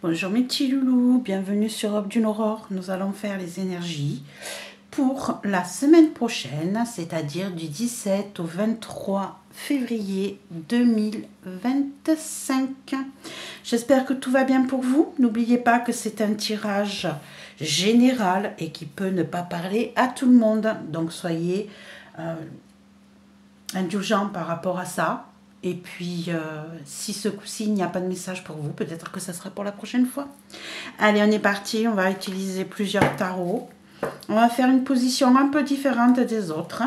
Bonjour mes petits loulous, bienvenue sur Aube d'une Aurore. Nous allons faire les énergies pour la semaine prochaine, c'est-à-dire du 17 au 23 février 2025. J'espère que tout va bien pour vous. N'oubliez pas que c'est un tirage général et qui peut ne pas parler à tout le monde. Donc soyez indulgents par rapport à ça. Et puis, si ce coup-ci, il n'y a pas de message pour vous, peut-être que ça sera pour la prochaine fois. Allez, on est parti. On va utiliser plusieurs tarots. On va faire une position un peu différente des autres.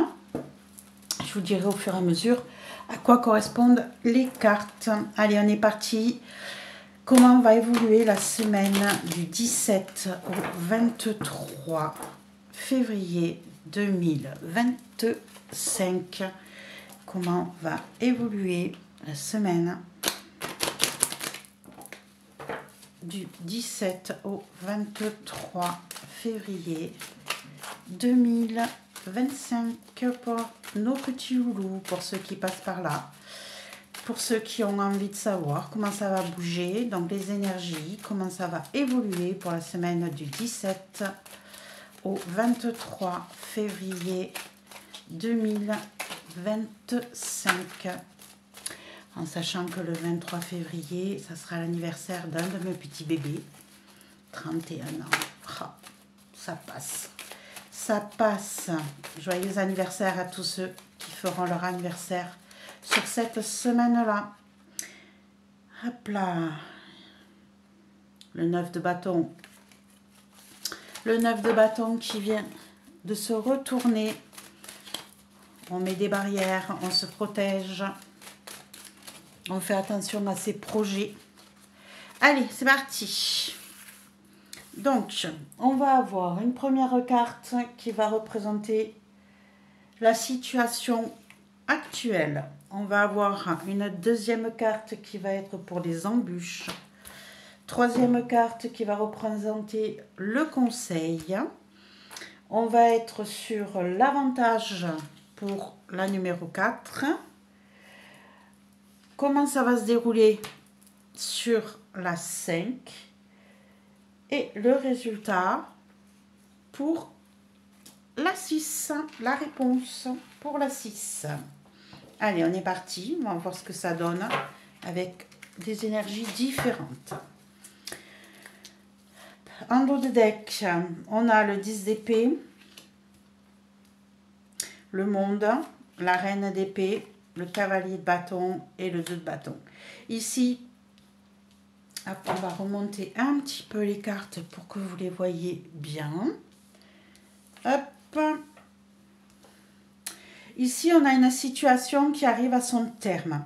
Je vous dirai au fur et à mesure à quoi correspondent les cartes. Allez, on est parti. Comment va évoluer la semaine du 17 au 23 février 2025? Comment va évoluer la semaine du 17 au 23 février 2025 pour nos petits loulous, pour ceux qui passent par là, pour ceux qui ont envie de savoir comment ça va bouger, donc les énergies, comment ça va évoluer pour la semaine du 17 au 23 février 2025, en sachant que le 23 février, ça sera l'anniversaire d'un de mes petits bébés, 31 ans. Ah, ça passe. Ça passe. Joyeux anniversaire à tous ceux qui feront leur anniversaire sur cette semaine-là. Hop là. Le 9 de bâton. Le 9 de bâton qui vient de se retourner. On met des barrières, on se protège. On fait attention à ses projets. Allez, c'est parti. Donc, on va avoir une première carte qui va représenter la situation actuelle. On va avoir une deuxième carte qui va être pour les embûches. Troisième carte qui va représenter le conseil. On va être sur l'avantage pour la numéro 4. Comment ça va se dérouler sur la 5. Et le résultat pour la 6. La réponse pour la 6. Allez, on est parti. On va voir ce que ça donne avec des énergies différentes. En dos de deck, on a le 10 d'épée, le monde, la reine d'épée, le cavalier de bâton et le 2 de bâton. Ici, hop, on va remonter un petit peu les cartes pour que vous les voyez bien. Hop. Ici, on a une situation qui arrive à son terme.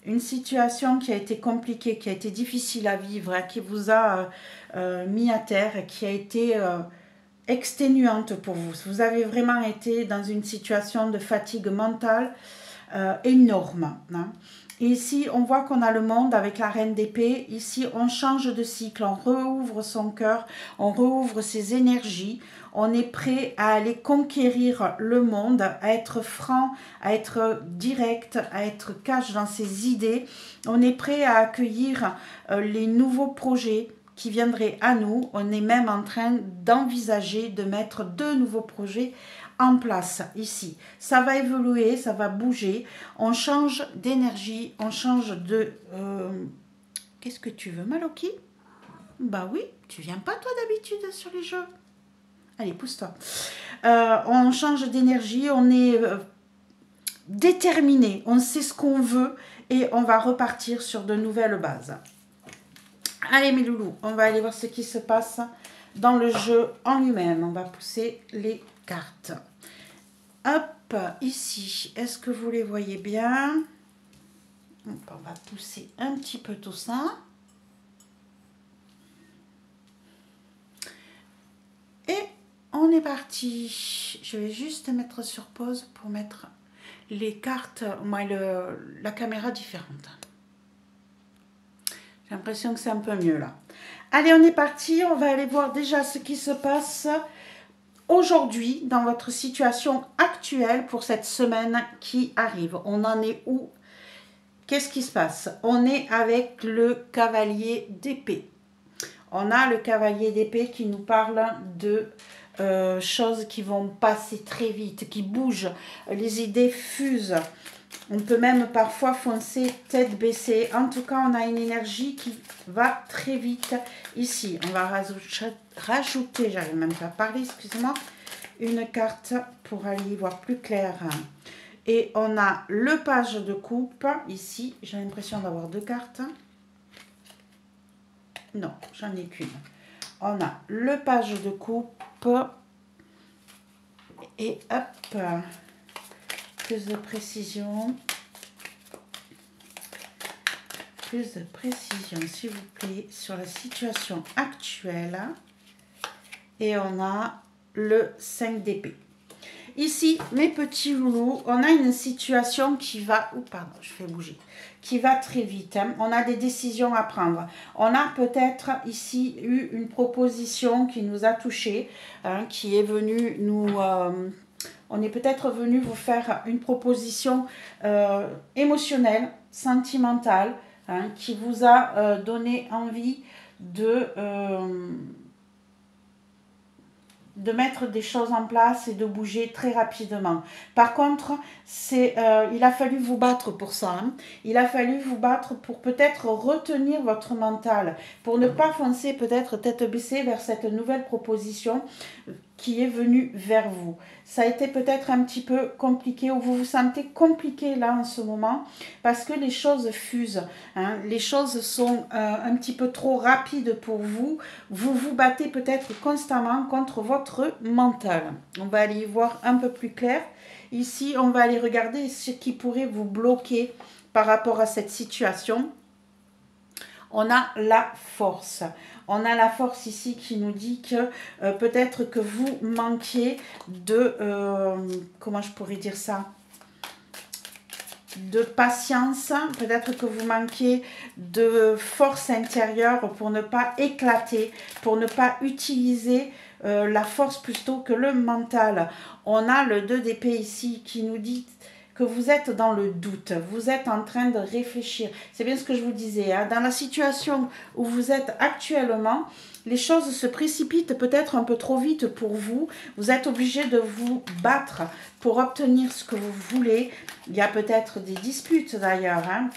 Une situation qui a été compliquée, qui a été difficile à vivre, qui vous a mis à terre, qui a été exténuante pour vous. Vous avez vraiment été dans une situation de fatigue mentale énorme. Hein. Et ici, on voit qu'on a le monde avec la reine d'épée. Ici, on change de cycle, on rouvre son cœur, on rouvre ses énergies. On est prêt à aller conquérir le monde, à être franc, à être direct, à être cash dans ses idées. On est prêt à accueillir les nouveaux projets qui viendraient à nous. On est même en train d'envisager de mettre de nouveaux projets en place ici. Ça va évoluer, ça va bouger. On change d'énergie, on change de... Qu'est-ce que tu veux, Maloki? Bah oui, tu viens pas toi d'habitude sur les jeux. Allez, pousse-toi. On change d'énergie, on est déterminé, on sait ce qu'on veut et on va repartir sur de nouvelles bases. Allez mes loulous, on va aller voir ce qui se passe dans le jeu en lui-même. On va pousser les cartes. Hop, ici, est-ce que vous les voyez bien? Hop, on va pousser un petit peu tout ça. Et on est parti. Je vais juste mettre sur pause pour mettre les cartes, la caméra différente. J'ai l'impression que c'est un peu mieux là. Allez, on est parti. On va aller voir déjà ce qui se passe aujourd'hui dans votre situation actuelle pour cette semaine qui arrive. On en est où? Qu'est-ce qui se passe? On est avec le cavalier d'épée. On a le cavalier d'épée qui nous parle de choses qui vont passer très vite, qui bougent, les idées fusent. On peut même parfois foncer tête baissée. En tout cas, on a une énergie qui va très vite ici. On va rajouter, j'arrive même pas à parler, excusez-moi, une carte pour aller y voir plus clair. Et on a le page de coupe ici. J'ai l'impression d'avoir deux cartes. Non, j'en ai qu'une. On a le page de coupe. Et hop, plus de précision. Plus de précision, s'il vous plaît, sur la situation actuelle. Et on a le 5 d'épée. Ici, mes petits loulous, on a une situation qui va... Oh, pardon, je fais bouger. Qui va très vite. Hein. On a des décisions à prendre. On a peut-être ici eu une proposition qui nous a touchés, hein, qui est venue nous... on est peut-être venu vous faire une proposition émotionnelle, sentimentale, hein, qui vous a donné envie de mettre des choses en place et de bouger très rapidement. Par contre, il a fallu vous battre pour ça. Hein. Il a fallu vous battre pour peut-être retenir votre mental, pour ne pas foncer peut-être tête baissée vers cette nouvelle proposition qui est venue vers vous. Ça a été peut-être un petit peu compliqué ou vous vous sentez compliqué là en ce moment parce que les choses fusent. Hein. Les choses sont un petit peu trop rapides pour vous. Vous vous battez peut-être constamment contre votre mental. On va aller y voir un peu plus clair. Ici, on va aller regarder ce qui pourrait vous bloquer par rapport à cette situation. On a la force. On a la force ici qui nous dit que peut-être que vous manquiez de... comment je pourrais dire ça? De patience. Peut-être que vous manquez de force intérieure pour ne pas éclater, pour ne pas utiliser la force plutôt que le mental. On a le 2 d'épée ici qui nous dit que vous êtes dans le doute, vous êtes en train de réfléchir. C'est bien ce que je vous disais, hein. Dans la situation où vous êtes actuellement, les choses se précipitent peut-être un peu trop vite pour vous. Vous êtes obligé de vous battre pour obtenir ce que vous voulez. Il y a peut-être des disputes d'ailleurs, hein.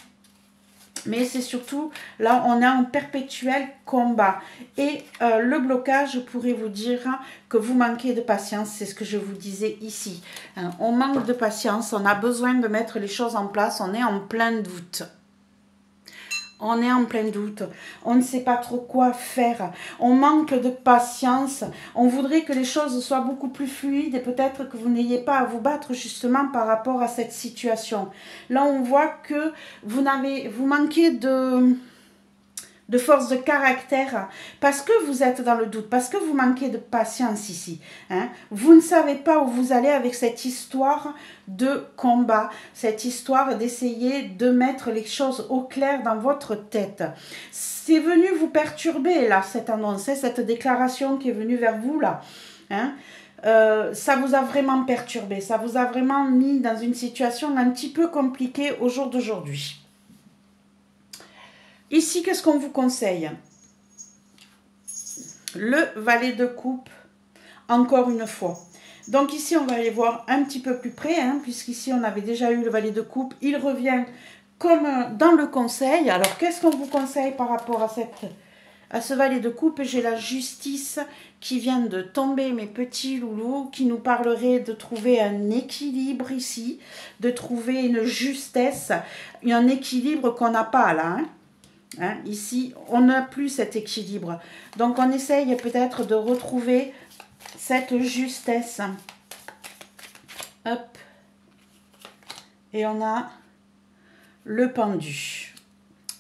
Mais c'est surtout, là, on est en perpétuel combat. Et le blocage, je pourrais vous dire que vous manquez de patience. C'est ce que je vous disais ici. Hein, on manque de patience, on a besoin de mettre les choses en place. On est en plein doute. On est en plein doute, on ne sait pas trop quoi faire, on manque de patience, on voudrait que les choses soient beaucoup plus fluides et peut-être que vous n'ayez pas à vous battre justement par rapport à cette situation. Là, on voit que vous manquez de force de caractère parce que vous êtes dans le doute, parce que vous manquez de patience ici. Hein. Vous ne savez pas où vous allez avec cette histoire de combat, cette histoire d'essayer de mettre les choses au clair dans votre tête. C'est venu vous perturber là, cette annonce, cette déclaration qui est venue vers vous là. Hein. Ça vous a vraiment perturbé, ça vous a vraiment mis dans une situation un petit peu compliquée au jour d'aujourd'hui. Ici, qu'est-ce qu'on vous conseille? Le valet de coupe, encore une fois. Donc ici, on va aller voir un petit peu plus près, hein, puisqu'ici, on avait déjà eu le valet de coupe. Il revient comme dans le conseil. Alors, qu'est-ce qu'on vous conseille par rapport à ce valet de coupe? J'ai la justice qui vient de tomber, mes petits loulous, qui nous parlerait de trouver un équilibre ici, de trouver une justesse, un équilibre qu'on n'a pas là, hein. Hein, ici, on n'a plus cet équilibre. Donc, on essaye peut-être de retrouver cette justesse. Hop. Et on a le pendu.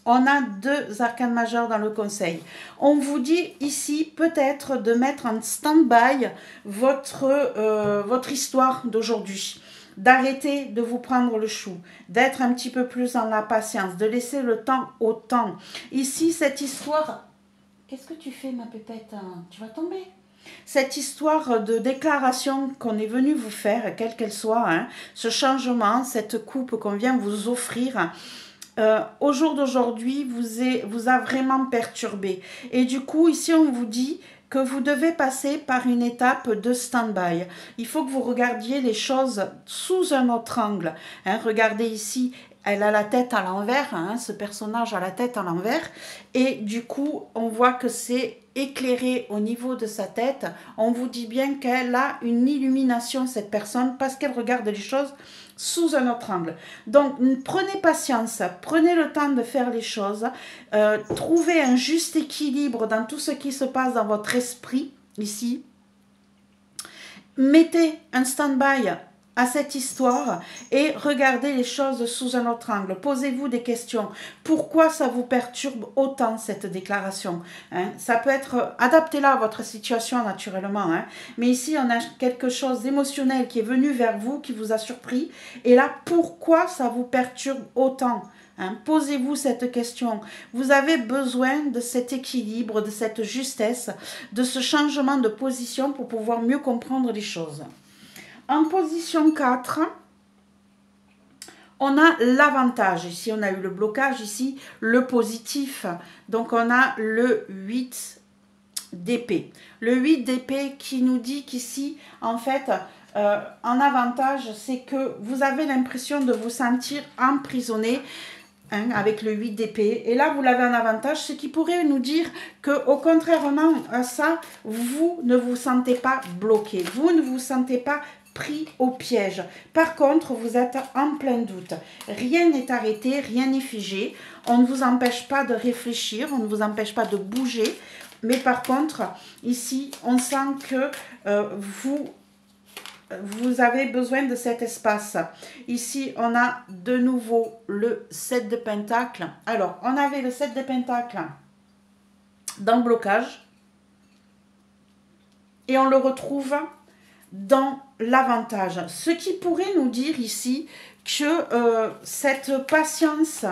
On a deux arcanes majeures dans le conseil. On vous dit ici peut-être de mettre en stand-by votre histoire d'aujourd'hui. D'arrêter de vous prendre le chou, d'être un petit peu plus dans la patience, de laisser le temps au temps. Ici, cette histoire... Qu'est-ce que tu fais, ma pépette? Tu vas tomber. Cette histoire de déclaration qu'on est venu vous faire, quelle qu'elle soit, hein, ce changement, cette coupe qu'on vient vous offrir, au jour d'aujourd'hui vous a vraiment perturbé. Et du coup, ici, on vous dit que vous devez passer par une étape de stand-by. Il faut que vous regardiez les choses sous un autre angle. Hein, regardez ici, elle a la tête à l'envers, hein, ce personnage a la tête à l'envers, et du coup, on voit que c'est éclairé au niveau de sa tête. On vous dit bien qu'elle a une illumination, cette personne, parce qu'elle regarde les choses sous un autre angle. Donc, prenez patience, prenez le temps de faire les choses, trouvez un juste équilibre dans tout ce qui se passe dans votre esprit, ici. Mettez un stand-by à cette histoire et regardez les choses sous un autre angle. Posez-vous des questions. Pourquoi ça vous perturbe autant cette déclaration, hein? Ça peut être, adaptez-la à votre situation naturellement, hein? Mais ici on a quelque chose d'émotionnel qui est venu vers vous, qui vous a surpris. Et là, pourquoi ça vous perturbe autant? Hein, posez-vous cette question. Vous avez besoin de cet équilibre, de cette justesse, de ce changement de position pour pouvoir mieux comprendre les choses. En position 4, on a l'avantage. Ici, on a eu le blocage, ici, le positif. Donc, on a le 8 d'épée. Le 8 d'épée qui nous dit qu'ici, en fait, en avantage, c'est que vous avez l'impression de vous sentir emprisonné, hein, avec le 8 d'épée. Et là, vous l'avez en avantage, ce qui pourrait nous dire que, au contrairement à ça, vous ne vous sentez pas bloqué. Vous ne vous sentez pas pris au piège. Par contre, vous êtes en plein doute. Rien n'est arrêté, rien n'est figé. On ne vous empêche pas de réfléchir, on ne vous empêche pas de bouger. Mais par contre, ici, on sent que vous avez besoin de cet espace. Ici, on a de nouveau le 7 de Pentacle. Alors, on avait le 7 de Pentacle dans le blocage. Et on le retrouve dans l'avantage. Ce qui pourrait nous dire ici que cette patience,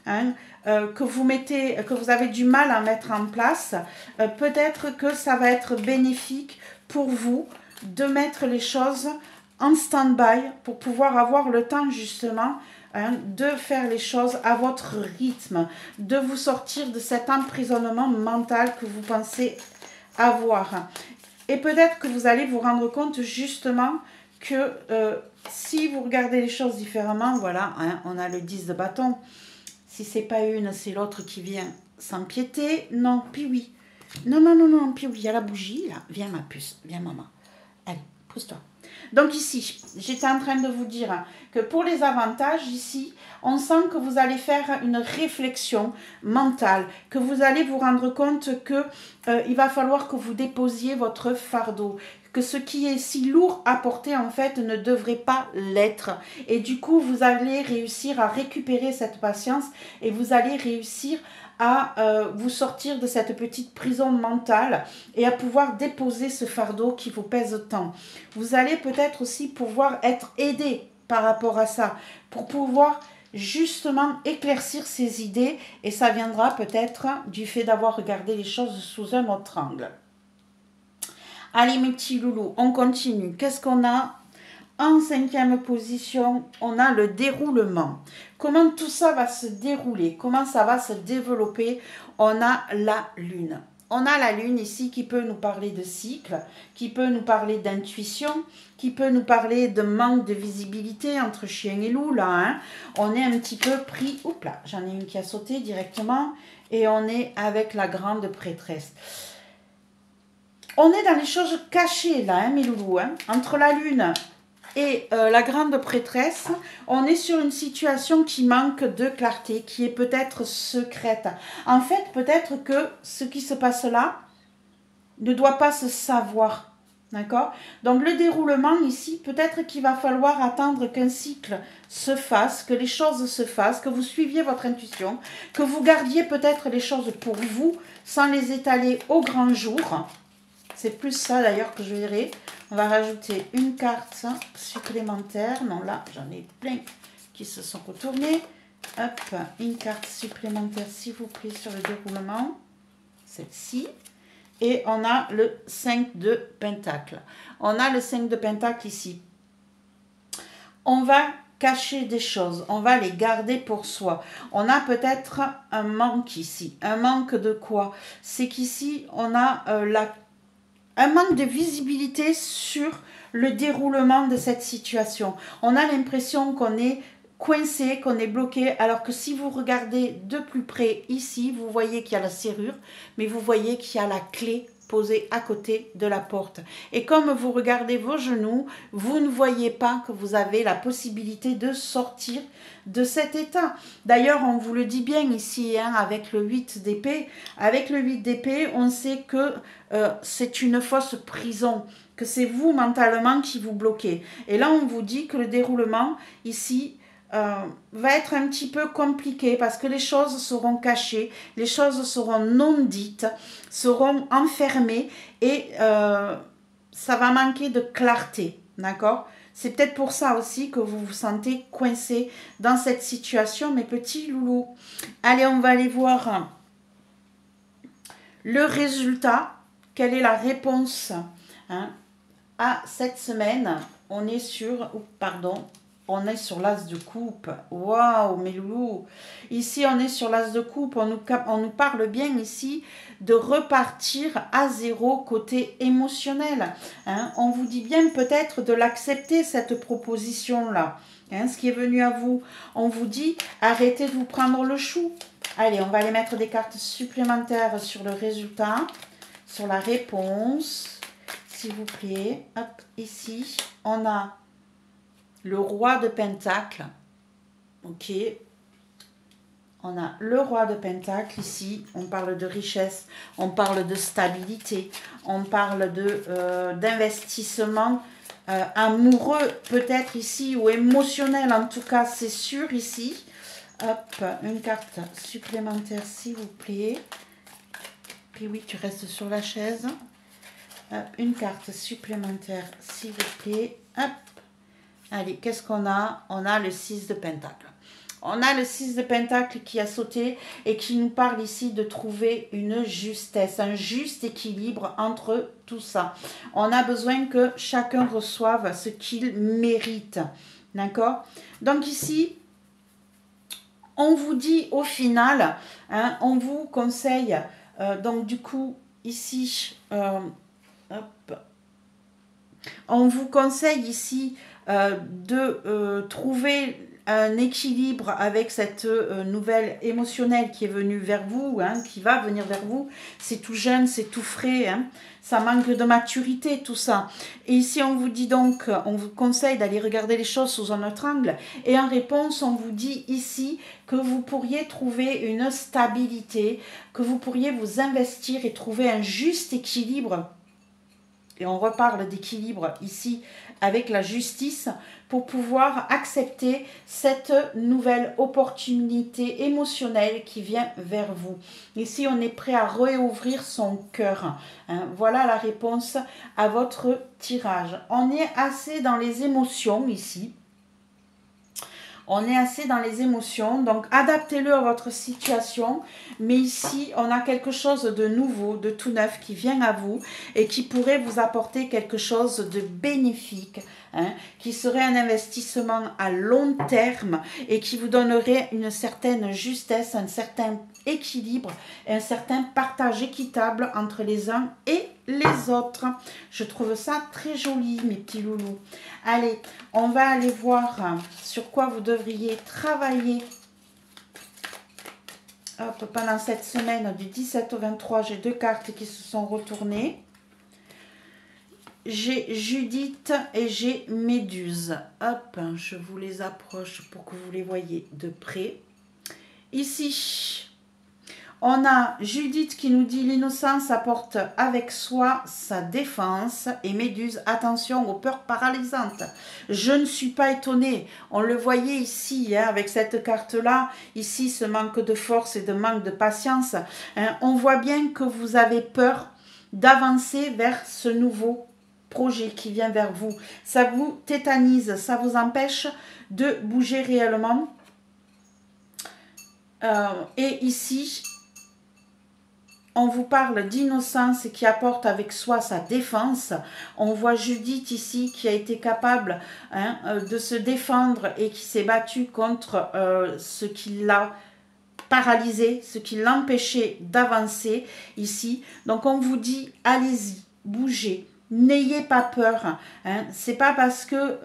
hein, que vous avez du mal à mettre en place, peut-être que ça va être bénéfique pour vous de mettre les choses en stand-by pour pouvoir avoir le temps justement, hein, de faire les choses à votre rythme, de vous sortir de cet emprisonnement mental que vous pensez avoir. Et peut-être que vous allez vous rendre compte justement que si vous regardez les choses différemment, voilà, hein, on a le 10 de bâton. Si c'est pas une, c'est l'autre qui vient s'empiéter. Non, puis oui. Non, non, non, non, puis oui, il y a la bougie, là. Viens ma puce, viens maman. Allez, pousse-toi. Donc ici, j'étais en train de vous dire que pour les avantages, ici, on sent que vous allez faire une réflexion mentale, que vous allez vous rendre compte que il va falloir que vous déposiez votre fardeau, que ce qui est si lourd à porter, en fait, ne devrait pas l'être. Et du coup, vous allez réussir à récupérer cette patience et vous allez réussir à vous sortir de cette petite prison mentale et à pouvoir déposer ce fardeau qui vous pèse tant. Vous allez peut-être aussi pouvoir être aidé par rapport à ça, pour pouvoir justement éclaircir ses idées, et ça viendra peut-être du fait d'avoir regardé les choses sous un autre angle. Allez mes petits loulous, on continue. Qu'est-ce qu'on a ? En 5e position, on a le déroulement. Comment tout ça va se dérouler? Comment ça va se développer? On a la lune. On a la lune ici qui peut nous parler de cycle, qui peut nous parler d'intuition, qui peut nous parler de manque de visibilité entre chien et loup. Là, hein. On est un petit peu pris... Oups là, j'en ai une qui a sauté directement. Et on est avec la grande prêtresse. On est dans les choses cachées là, hein, mes loulous. Hein. Entre la lune et la grande prêtresse, on est sur une situation qui manque de clarté, qui est peut-être secrète. En fait, peut-être que ce qui se passe là ne doit pas se savoir. D'accord? Donc le déroulement ici, peut-être qu'il va falloir attendre qu'un cycle se fasse, que les choses se fassent, que vous suiviez votre intuition, que vous gardiez peut-être les choses pour vous, sans les étaler au grand jour. C'est plus ça d'ailleurs que je verrai. On va rajouter une carte supplémentaire. Non, là, j'en ai plein qui se sont retournés. Hop, une carte supplémentaire, s'il vous plaît, sur le déroulement. Celle-ci. Et on a le 5 de Pentacle. On a le 5 de Pentacle ici. On va cacher des choses, on va les garder pour soi. On a peut-être un manque ici. Un manque de quoi? C'est qu'ici, on a un manque de visibilité sur le déroulement de cette situation. On a l'impression qu'on est coincé, qu'on est bloqué, alors que si vous regardez de plus près ici, vous voyez qu'il y a la serrure, mais vous voyez qu'il y a la clé posée à côté de la porte. Et comme vous regardez vos genoux, vous ne voyez pas que vous avez la possibilité de sortir de cet état. D'ailleurs, on vous le dit bien ici, hein, avec le 8 d'épée. Avec le 8 d'épée, on sait que c'est une fausse prison, que c'est vous mentalement qui vous bloquez. Et là, on vous dit que le déroulement ici va être un petit peu compliqué parce que les choses seront cachées, les choses seront non dites, seront enfermées et ça va manquer de clarté, d'accord? C'est peut-être pour ça aussi que vous vous sentez coincé dans cette situation, mes petits loulous. Allez, on va aller voir le résultat. Quelle est la réponse, hein, à cette semaine? On est sur... Oh, pardon. On est sur l'as de coupe. Waouh, mes loulous. Ici, on est sur l'as de coupe. On nous parle bien ici de repartir à zéro côté émotionnel. Hein. On vous dit bien peut-être de l'accepter, cette proposition-là. Hein, ce qui est venu à vous. On vous dit, arrêtez de vous prendre le chou. Allez, on va aller mettre des cartes supplémentaires sur le résultat, sur la réponse, s'il vous plaît. Hop, ici, on a le roi de Pentacle. Ok. On a le roi de Pentacle ici. On parle de richesse, on parle de stabilité, on parle d'investissement amoureux peut-être ici ou émotionnel. En tout cas, c'est sûr ici. Hop, une carte supplémentaire s'il vous plaît. Puis oui, tu restes sur la chaise. Hop, une carte supplémentaire s'il vous plaît. Hop. Allez, qu'est-ce qu'on a? On a le 6 de Pentacle. On a le 6 de Pentacle qui a sauté et qui nous parle ici de trouver une justesse, un juste équilibre entre tout ça. On a besoin que chacun reçoive ce qu'il mérite. D'accord? Donc ici, on vous dit au final, hein, on vous conseille, donc du coup, ici, hop, on vous conseille ici de trouver un équilibre avec cette nouvelle émotionnelle qui est venue vers vous, hein, qui va venir vers vous. C'est tout jeune, c'est tout frais, hein. Ça manque de maturité, tout ça. Et ici, on vous dit donc, on vous conseille d'aller regarder les choses sous un autre angle. Et en réponse, on vous dit ici que vous pourriez trouver une stabilité, que vous pourriez vous investir et trouver un juste équilibre. Et on reparle d'équilibre ici avec la justice pour pouvoir accepter cette nouvelle opportunité émotionnelle qui vient vers vous. Ici, on est prêt à réouvrir son cœur. Hein. Voilà la réponse à votre tirage. On est assez dans les émotions ici. On est assez dans les émotions, donc adaptez-le à votre situation. Mais ici, on a quelque chose de nouveau, de tout neuf qui vient à vous et qui pourrait vous apporter quelque chose de bénéfique, hein, qui serait un investissement à long terme et qui vous donnerait une certaine justesse, un certain équilibre et un certain partage équitable entre les uns et les autres. Je trouve ça très joli, mes petits loulous. Allez, on va aller voir sur quoi vous devriez travailler. Hop, pendant cette semaine du 17 au 23, j'ai deux cartes qui se sont retournées. J'ai Judith et j'ai Méduse. Hop, je vous les approche pour que vous les voyez de près. Ici, on a Judith qui nous dit l'innocence apporte avec soi sa défense et Méduse, attention aux peurs paralysantes. Je ne suis pas étonnée, on le voyait ici, hein, avec cette carte-là, ici ce manque de force et de manque de patience. Hein, on voit bien que vous avez peur d'avancer vers ce nouveau projet qui vient vers vous. Ça vous tétanise, ça vous empêche de bouger réellement. Et ici, on vous parle d'innocence qui apporte avec soi sa défense. On voit Judith ici qui a été capable de se défendre et qui s'est battue contre ce qui l'a paralysé, ce qui l'empêchait d'avancer ici. Donc on vous dit, allez-y, bougez, n'ayez pas peur. C'est pas parce que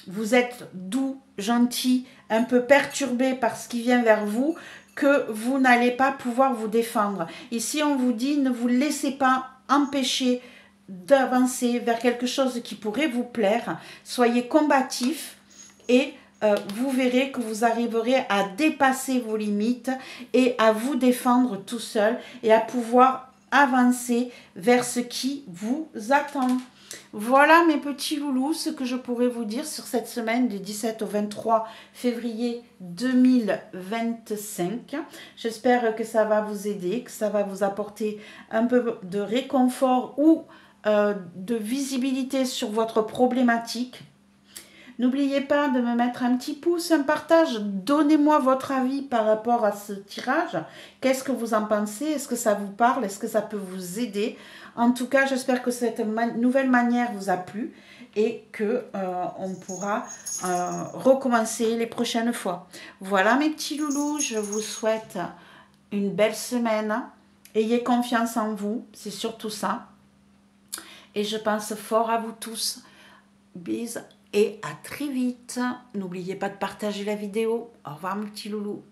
vous êtes doux, gentil, un peu perturbé par ce qui vient vers vous, que vous n'allez pas pouvoir vous défendre. Ici, on vous dit, ne vous laissez pas empêcher d'avancer vers quelque chose qui pourrait vous plaire. Soyez combatif et vous verrez que vous arriverez à dépasser vos limites et à vous défendre tout seul et à pouvoir avancer vers ce qui vous attend. Voilà mes petits loulous, ce que je pourrais vous dire sur cette semaine du 17 au 23 février 2025. J'espère que ça va vous aider, que ça va vous apporter un peu de réconfort ou de visibilité sur votre problématique. N'oubliez pas de me mettre un petit pouce, un partage. Donnez-moi votre avis par rapport à ce tirage. Qu'est-ce que vous en pensez? Est-ce que ça vous parle? Est-ce que ça peut vous aider? En tout cas, j'espère que cette nouvelle manière vous a plu et que on pourra recommencer les prochaines fois. Voilà mes petits loulous, je vous souhaite une belle semaine. Ayez confiance en vous, c'est surtout ça. Et je pense fort à vous tous. Bisous. Et à très vite. N'oubliez pas de partager la vidéo. Au revoir mes petits loulous.